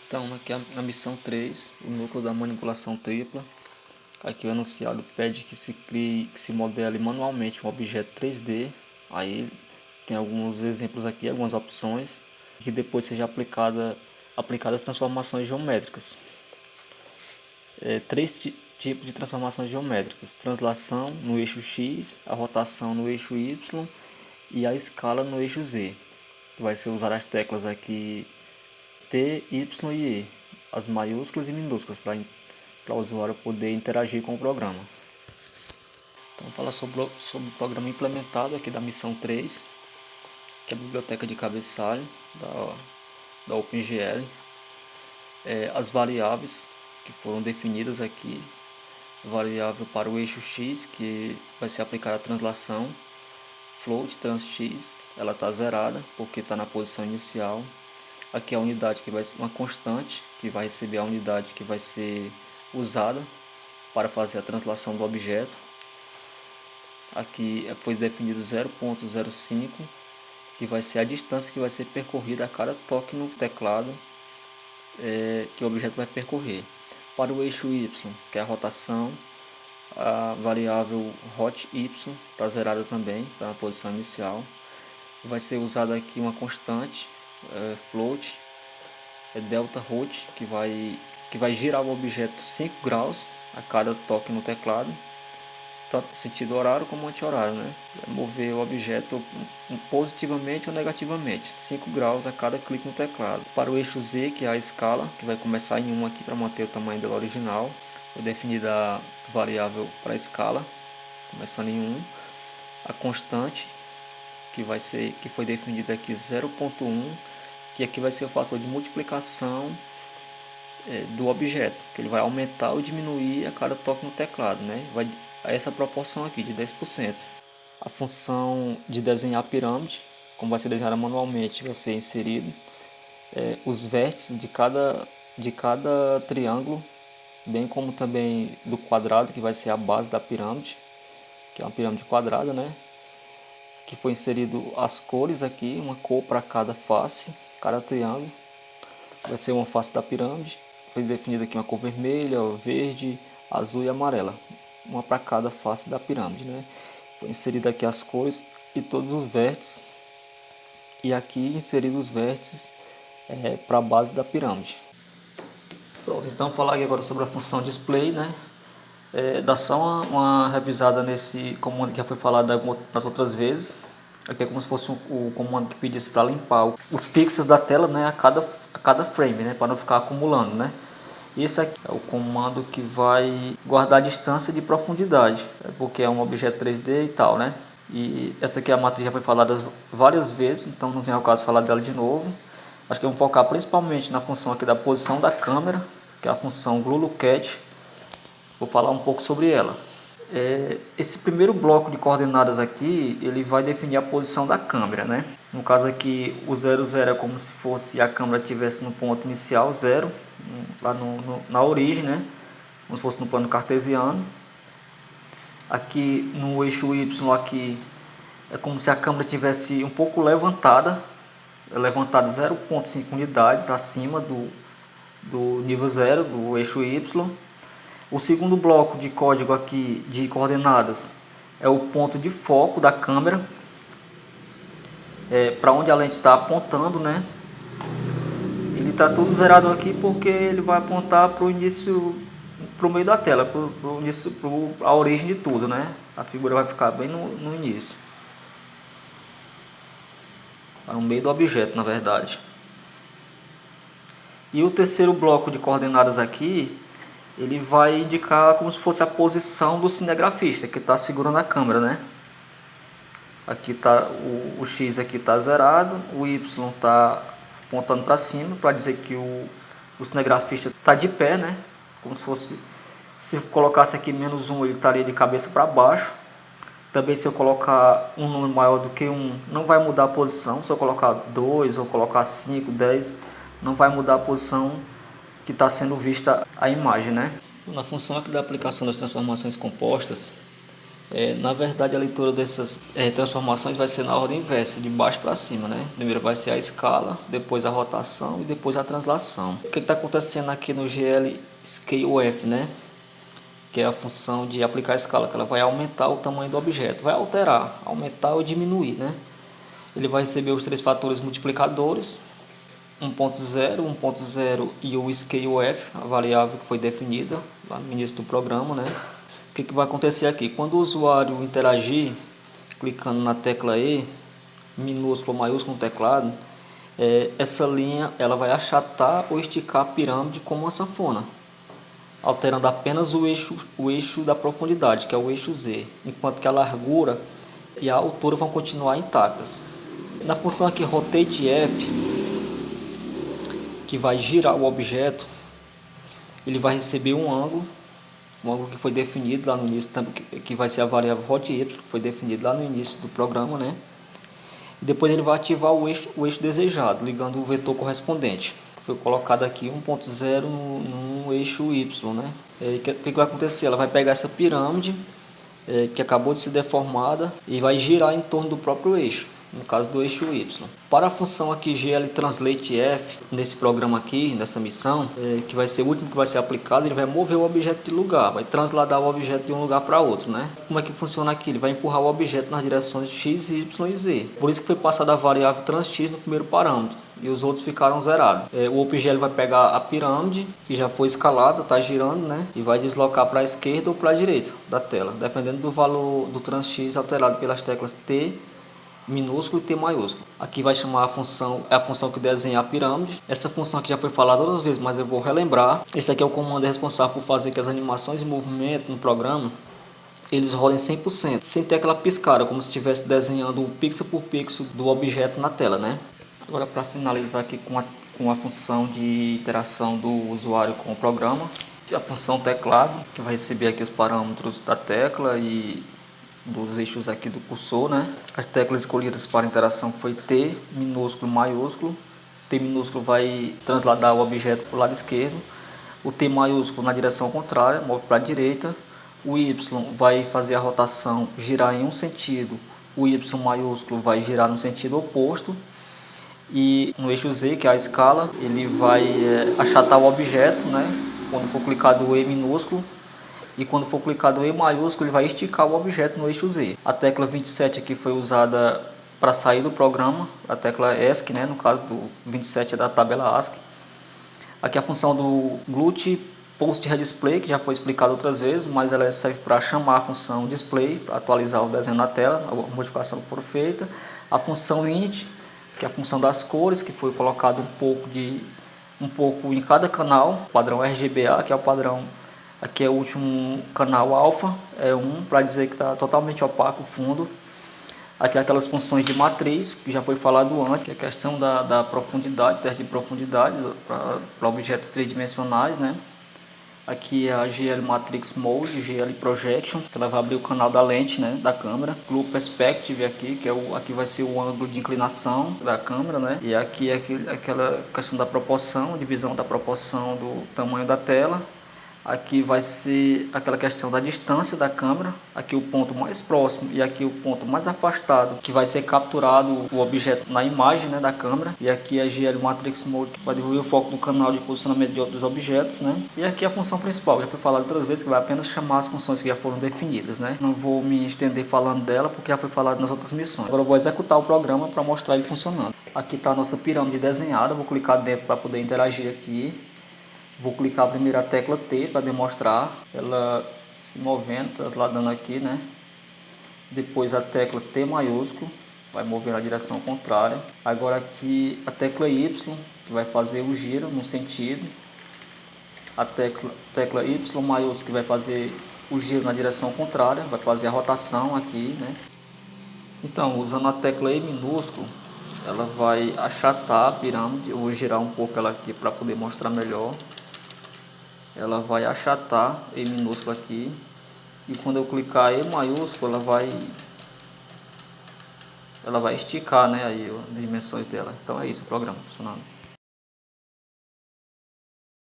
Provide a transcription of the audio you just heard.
Então, aqui na missão 3, o núcleo da manipulação tripla. Aqui o enunciado pede que se modele manualmente um objeto 3D. Aí tem alguns exemplos aqui, algumas opções, que depois seja aplicadas transformações geométricas. Três tipos de transformações geométricas: translação no eixo X, a rotação no eixo Y e a escala no eixo Z. Vai ser usar as teclas aqui T, Y e E, as maiúsculas e minúsculas, para o usuário poder interagir com o programa. Então, falar sobre o programa implementado aqui da missão 3, que é a biblioteca de cabeçalho da OpenGL. As variáveis que foram definidas aqui: variável para o eixo X, que vai ser aplicada a translação, float trans_x, ela está zerada porque está na posição inicial. Aqui a unidade, que vai ser uma constante, que vai receber a unidade que vai ser usada para fazer a translação do objeto. Aqui foi definido 0.05, que vai ser a distância que vai ser percorrida a cada toque no teclado que o objeto vai percorrer. Para o eixo Y, que é a rotação, a variável hot_y está zerada também, está na posição inicial. Vai ser usada aqui uma constante, float, delta hot, que vai girar o objeto 5 graus a cada toque no teclado, tanto sentido horário como anti-horário, né? Vai mover o objeto positivamente ou negativamente, 5 graus a cada clique no teclado. Para o eixo Z, que é a escala, que vai começar em 1 aqui para manter o tamanho dela original, foi definida a variável para a escala, começando em 1, a constante, que foi definida aqui 0.1, que aqui vai ser o fator de multiplicação do objeto, que ele vai aumentar ou diminuir a cada toque no teclado, né? Vai a essa proporção aqui de 10%. A função de desenhar a pirâmide, como vai ser desenhada manualmente, vai ser inserido os vértices de cada triângulo, bem como também do quadrado, que vai ser a base da pirâmide, que é uma pirâmide quadrada, né? Que foi inserido as cores aqui, uma cor para cada face, cada triângulo. Vai ser uma face da pirâmide. Foi definida aqui uma cor vermelha, verde, azul e amarela, uma para cada face da pirâmide, né? Foi inserida aqui as cores e todos os vértices, e aqui inseridos os vértices para a base da pirâmide. Pronto, então falar aqui agora sobre a função display, né? Dá só uma revisada nesse comando que já foi falado nas outras vezes. Aqui é como se fosse o comando que pedisse para limpar os pixels da tela, né, a cada frame, né, para não ficar acumulando, né. Esse aqui é o comando que vai guardar a distância de profundidade, porque é um objeto 3D e tal, né. E essa aqui a matriz já foi falada várias vezes, então não vem ao caso falar dela de novo. Acho que vamos focar principalmente na função aqui da posição da câmera, que é a função glue_locat. Vou falar um pouco sobre ela. Esse primeiro bloco de coordenadas aqui, ele vai definir a posição da câmera, né? No caso aqui, o 0, 0 é como se fosse a câmera estivesse no ponto inicial, 0, lá na origem, né? Como se fosse no plano cartesiano. Aqui no eixo Y aqui, é como se a câmera estivesse um pouco levantada 0,5 unidades acima do nível 0 do eixo Y. O segundo bloco de código aqui de coordenadas é o ponto de foco da câmera, para onde a lente está apontando, né? Ele está tudo zerado aqui porque ele vai apontar para o início, para o meio da tela, para a origem de tudo, né? A figura vai ficar bem no início, no meio do objeto, na verdade. E o terceiro bloco de coordenadas aqui, ele vai indicar como se fosse a posição do cinegrafista que está segurando a câmera, né? Aqui tá o X aqui está zerado, o Y está apontando para cima para dizer que o cinegrafista está de pé, né? Como se fosse, se colocasse aqui -1, ele estaria de cabeça para baixo. Também se eu colocar um número maior do que 1, não vai mudar a posição. Se eu colocar 2 ou colocar 5, 10, não vai mudar a posição que está sendo vista a imagem, né? Na função aqui da aplicação das transformações compostas, Na verdade, a leitura dessas transformações vai ser na ordem inversa, de baixo para cima, né? Primeiro vai ser a escala, depois a rotação e depois a translação. O que está acontecendo aqui no GL ScaleF, né? Que é a função de aplicar a escala, que ela vai aumentar o tamanho do objeto, vai alterar, aumentar ou diminuir, né? Ele vai receber os três fatores multiplicadores, 1.0, 1.0 e o ScaleF, a variável que foi definida lá no início do programa, né? O que vai acontecer aqui? Quando o usuário interagir, clicando na tecla E, minúsculo ou maiúsculo no teclado, essa linha ela vai achatar ou esticar a pirâmide como uma sanfona, alterando apenas o eixo da profundidade, que é o eixo Z, enquanto que a largura e a altura vão continuar intactas. Na função aqui RotateF, que vai girar o objeto, ele vai receber um ângulo que foi definido lá no início, que vai ser a variável hot_y, que foi definido lá no início do programa, né? E depois ele vai ativar o eixo desejado, ligando o vetor correspondente. Foi colocado aqui 1.0 no eixo Y, né? O que vai acontecer? Ela vai pegar essa pirâmide que acabou de ser deformada e vai girar em torno do próprio eixo, no caso do eixo Y. Para a função aqui glTranslateF, nesse programa aqui, nessa missão, que vai ser o último que vai ser aplicado, ele vai mover o objeto de lugar, vai transladar o objeto de um lugar para outro, né? Como é que funciona aqui? Ele vai empurrar o objeto nas direções x, y e z. Por isso que foi passada a variável transx no primeiro parâmetro e os outros ficaram zerados. O objeto vai pegar a pirâmide, que já foi escalada, está girando, né? E vai deslocar para a esquerda ou para a direita da tela, dependendo do valor do transx alterado pelas teclas T minúsculo e T maiúsculo. Aqui vai chamar a função que desenha a pirâmide. Essa função aqui já foi falada outras vezes, mas eu vou relembrar. Esse aqui é o comando responsável por fazer que as animações e movimento no programa eles rolem 100%, sem ter aquela piscada, como se estivesse desenhando pixel por pixel do objeto na tela, né? Agora, para finalizar aqui com a função de interação do usuário com o programa, a função teclado, que vai receber aqui os parâmetros da tecla e dos eixos aqui do cursor, né? As teclas escolhidas para interação foi T, minúsculo, maiúsculo. T minúsculo vai transladar o objeto para o lado esquerdo. O T maiúsculo na direção contrária, move para a direita. O Y vai fazer a rotação girar em um sentido. O Y maiúsculo vai girar no sentido oposto. E no eixo Z, que é a escala, ele vai achatar o objeto, né? Quando for clicado o E minúsculo, e quando for clicado em E maiúsculo, ele vai esticar o objeto no eixo Z. A tecla 27 aqui foi usada para sair do programa, a tecla ESC, né? No caso do 27 é da tabela ASCII. Aqui a função do GLUT Post Redisplay, que já foi explicado outras vezes, mas ela serve para chamar a função display, para atualizar o desenho na tela, a modificação que for feita. A função init, que é a função das cores, que foi colocado um pouco em cada canal, padrão RGBA, que é o padrão. Aqui é o último canal alfa, é 1, para dizer que está totalmente opaco o fundo. Aqui aquelas funções de matriz, que já foi falado antes, que é a questão da profundidade, teste de profundidade para objetos tridimensionais, né? Aqui é a GL Matrix Mode, GL Projection, que ela vai abrir o canal da lente, né, da câmera. Glue Perspective aqui, que aqui vai ser o ângulo de inclinação da câmera, né? E aqui é aquela questão da proporção, divisão da proporção do tamanho da tela. Aqui vai ser aquela questão da distância da câmera, aqui o ponto mais próximo e aqui o ponto mais afastado, que vai ser capturado o objeto na imagem, né, da câmera. E aqui a GL Matrix Mode, que vai diminuir o foco do canal de posicionamento de outros objetos, né. E aqui a função principal, já foi falado outras vezes, que vai apenas chamar as funções que já foram definidas, né. Não vou me estender falando dela, porque já foi falado nas outras missões. Agora eu vou executar o programa para mostrar ele funcionando. Aqui está a nossa pirâmide desenhada, vou clicar dentro para poder interagir aqui. Vou clicar a primeira tecla T para demonstrar ela se movendo, trasladando aqui, né? Depois a tecla T maiúsculo, vai mover na direção contrária. Agora aqui a tecla Y, que vai fazer o giro no sentido. A tecla Y maiúsculo, que vai fazer o giro na direção contrária, vai fazer a rotação aqui, né? Então, usando a tecla E minúsculo, ela vai achatar a pirâmide. Eu vou girar um pouco ela aqui para poder mostrar melhor. Ela vai achatar E minúsculo aqui, e quando eu clicar E maiúsculo ela vai esticar, né, aí as dimensões dela. Então é isso o programa funcionando.